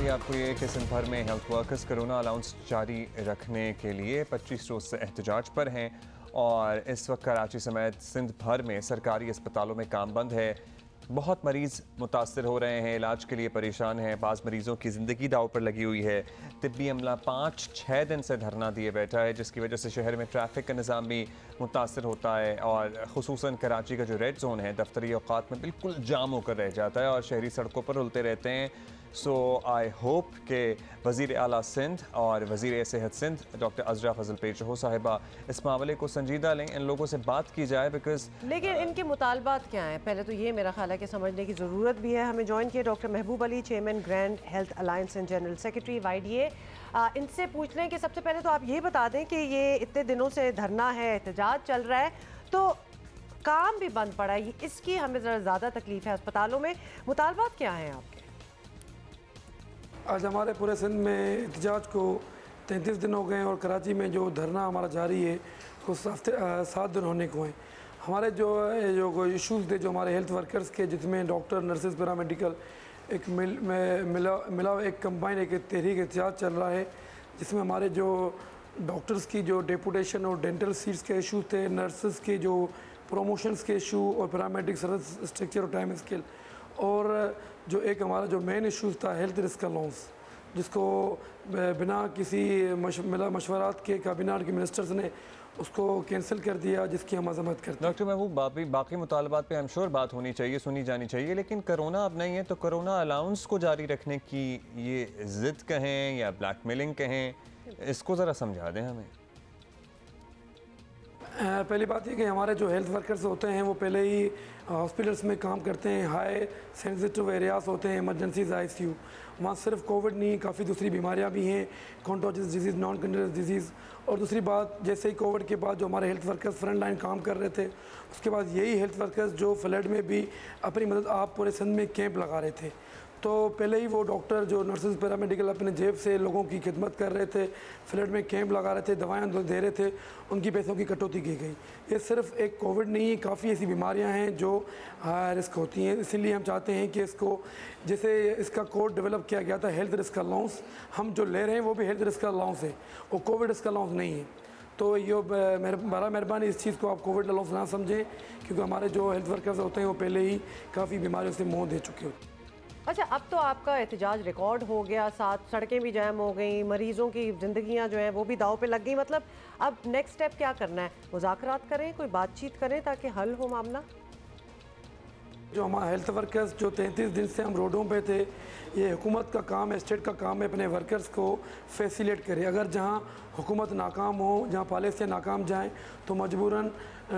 बताएंगे आपको ये कि सिंध भर में हेल्थ वर्कर्स कोरोना अलाउंस जारी रखने के लिए 25 रोज से एहतजाज पर हैं और इस वक्त कराची समेत सिंध भर में सरकारी अस्पतालों में काम बंद है। बहुत मरीज मुतासर हो रहे हैं, इलाज के लिए परेशान हैं, बाज़ मरीजों की ज़िंदगी दाव पर लगी हुई है। तिब्बी अमला 5-6 दिन से धरना दिए बैठा है, जिसकी वजह से शहर में ट्रैफिक का निज़ाम भी मुतासर होता है और ख़ुसूसन कराची का जो रेड जोन है दफ्तरी औकात में बिल्कुल जाम होकर रह जाता है और शहरी सड़कों पर रुलते रहते हैं। सो आई होप के वज़ीर आला सिंध और वज़ीर सेहत सिंध डॉक्टर अज़रा फजल पेशो साहिबा इस मामले को संजीदा लें, इन लोगों से बात की जाए बिकॉज लेकिन इनके मुतालबात क्या हैं, पहले तो ये मेरा ख्याल है कि समझने की ज़रूरत भी है। हमें ज्वाइन किए doctor Mehboob Ali, chairman grand health alliance and general secretary YDA। इनसे पूछ लें कि सबसे पहले तो आप ये बता दें कि ये इतने दिनों से धरना है, एहतजाज चल रहा है, तो काम भी बंद पड़ा है, इसकी हमें ज़रा ज़्यादा तकलीफ है अस्पतालों में। मुतालबात क्या हैं आपके? आज हमारे पूरे सिंध में एहतजाज को 33 दिन हो गए और कराची में जो धरना हमारा जारी है उसको 7 दिन होने को हैं। हमारे जो इशूज़ थे जो हमारे हेल्थ वर्कर्स के, जिसमें डॉक्टर, नर्सेज, पैरामेडिकल एक मिला एक कंबाइन एक तहरीक एहतजाज चल रहा है, जिसमें हमारे जो डॉक्टर्स की जो डेपुटेशन और डेंटल सीट्स के इशूज़ थे, नर्सेज के जो प्रमोशंस के इशू और पैरामेडिक सर्विस स्ट्रक्चर और टाइम स्केल, और जो एक हमारा जो मेन इशूज़ था हेल्थ रिस्क अलाउंस, जिसको बिना किसी मशवरात के काबिना के मिनिस्टर्स ने उसको कैंसिल कर दिया, जिसकी हम मजम्मत करते हैं। डॉक्टर महबूब, बाकी मुतालबात पे हम श्योर बात होनी चाहिए, सुनी जानी चाहिए, लेकिन कोरोना अब नहीं है तो कोरोना अलाउंस को जारी रखने की ये ज़िद कहें या ब्लैकमेलिंग कहें, इसको ज़रा समझा दें हमें। पहली बात ये कि हमारे जो हेल्थ वर्कर्स होते हैं वो पहले ही हॉस्पिटल्स में काम करते हैं, हाई सेंसिटिव एरियाज होते हैं, इमरजेंसीज, ICU। वहाँ सिर्फ कोविड नहीं, काफ़ी दूसरी बीमारियाँ भी हैं, कॉन्टोजियस डिजीज़, नॉन कंटेजियस डिजीज़। और दूसरी बात, जैसे ही कोविड के बाद जो हमारे हेल्थ वर्कर्स फ्रंट लाइन काम कर रहे थे, उसके बाद यही हेल्थ वर्कर्स जो फ्लड में भी अपनी मदद आप पूरे सिंध में कैंप लगा रहे थे, तो पहले ही वो डॉक्टर जो नर्सेज, पैरामेडिकल अपने जेब से लोगों की खिदमत कर रहे थे, फ्लड में कैंप लगा रहे थे, दवाएं दे रहे थे, उनकी पैसों की कटौती की गई। ये सिर्फ एक कोविड नहीं, काफ़ी ऐसी बीमारियां हैं जो हाई रिस्क होती हैं। इसीलिए हम चाहते हैं कि इसको, जैसे इसका कोड डेवलप किया गया था हेल्थ रिस्क अलाउंस, हम जो ले रहे हैं वो भी हेल्थ रिस्क अलाउंस है, वो कोविड रिस्क अलाउंस नहीं है। तो ये बड़ा मेहरबानी इस चीज़ को आप कोविड अलाउंस ना समझें, क्योंकि हमारे जो हेल्थ वर्कर्स होते हैं वो पहले ही काफ़ी बीमारियों से मुँह दे चुके होते हैं। अच्छा, अब तो आपका एहतजाज रिकॉर्ड हो गया, साथ सड़कें भी जाम हो गई, मरीजों की ज़िंदगियां जो हैं वो भी दाव पे लग गई, मतलब अब नेक्स्ट स्टेप क्या करना है? मुज़ाकरात करें, कोई बातचीत करें ताकि हल हो मामला? जो हमारे हेल्थ वर्कर्स जो 33 दिन से हम रोडों पे थे, ये हुकूमत का काम है, स्टेट का काम है अपने वर्कर्स को फैसिलेट करे। अगर जहाँ हुकूमत नाकाम हो, जहाँ पॉलिसियाँ नाकाम जाएँ, तो मजबूरन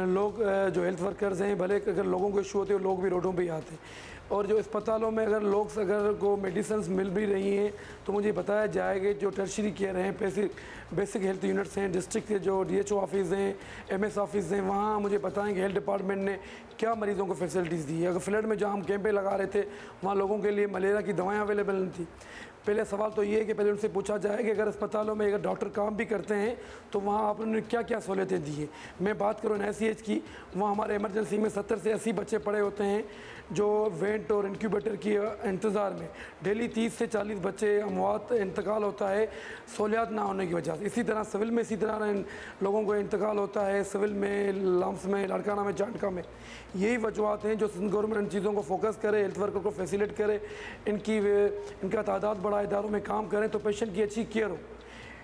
लोग जो हेल्थ वर्कर्स हैं, भले अगर लोगों को इशू होते हैं लोग भी रोडों पे ही आते हैं। और जो अस्पतालों में अगर अगर को मेडिसिन मिल भी रही हैं तो मुझे बताया जाएगा जो टर्शरी केयर हैं, बेसिक हेल्थ यूनिट्स हैं, डिस्ट्रिक्ट के जो DHO ऑफिस हैं, MS ऑफिस हैं, वहाँ मुझे बताएं कि हेल्थ डिपार्टमेंट ने क्या मरीज़ों को फैसिलिटीज़ दी है। अगर फ्लड में जहाँ हम कैंपें लगा रहे थे वहाँ लोगों के लिए मलेरिया की दवाएँ अवेलेबल नहीं थी। पहले सवाल तो ये है कि पहले उनसे पूछा जाए कि अगर अस्पतालों में अगर डॉक्टर काम भी करते हैं तो वहाँ आपने क्या क्या सहूलतें दी हैं। मैं बात करूँ NICH की, वहाँ हमारे इमरजेंसी में 70 से 80 बच्चे पड़े होते हैं जो वेंट और इंक्यूबेटर की इंतज़ार में। डेली 30 से 40 बच्चे अमवात इंतकाल होता है सहूलियात ना होने की वजह से। इसी तरह सिविल में इसी तरह लोगों को इंतकाल होता है, सिविल में, लम्स में, लाड़काना में, जाटका में। यही वजूहत हैं जो सिंध गवर्नमेंट इन चीज़ों को फोकस करे, हेल्थ वर्कर को फैसिलिटेट करे, इनका तादाद बड़ा, इदारों में काम करें तो पेशेंट की अच्छी केयर हो।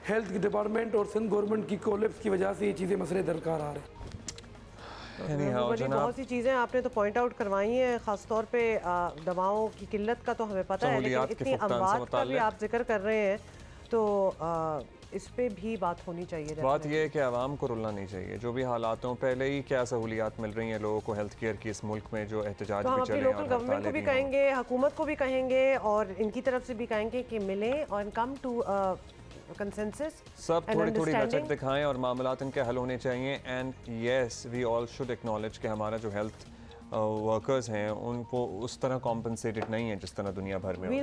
हेल्थ डिपार्टमेंट और सिंध गवर्नमेंट की कोलैप्स की वजह से ये चीज़ें मसले दरकार आ रहे हैं। बहुत सी चीज़ें आपने तो पॉइंट आउट करवाई हैं, ख़ासतौर पे दवाओं की किल्लत का तो हमें पता है, लेकिन इतनी अमवात का भी आप जिक्र कर रहे हैं तो इस पे भी बात होनी चाहिए। बात यह है कि आवाम को रुलना नहीं चाहिए, जो भी हालात हों, पहले ही क्या सहूलियात मिल रही हैं लोगों को हेल्थ केयर की इस मुल्क में, जो एहतजाज तो हम भी चले, लोकल गवर्नमेंट को भी कहेंगे, हुकूमत को भी कहेंगे और इनकी तरफ से भी कहेंगे कि मिलें और कम टू कंसेंसस, सब थोड़ी थोड़ी लचक दिखाएं और मामलात इनके हल होने चाहिए। And yes, we all should acknowledge कि हमारा जो हेल्थ वर्कर्स हैं उनको उस तरह कॉम्पनसेटेड नहीं है जिस तरह दुनिया भर में।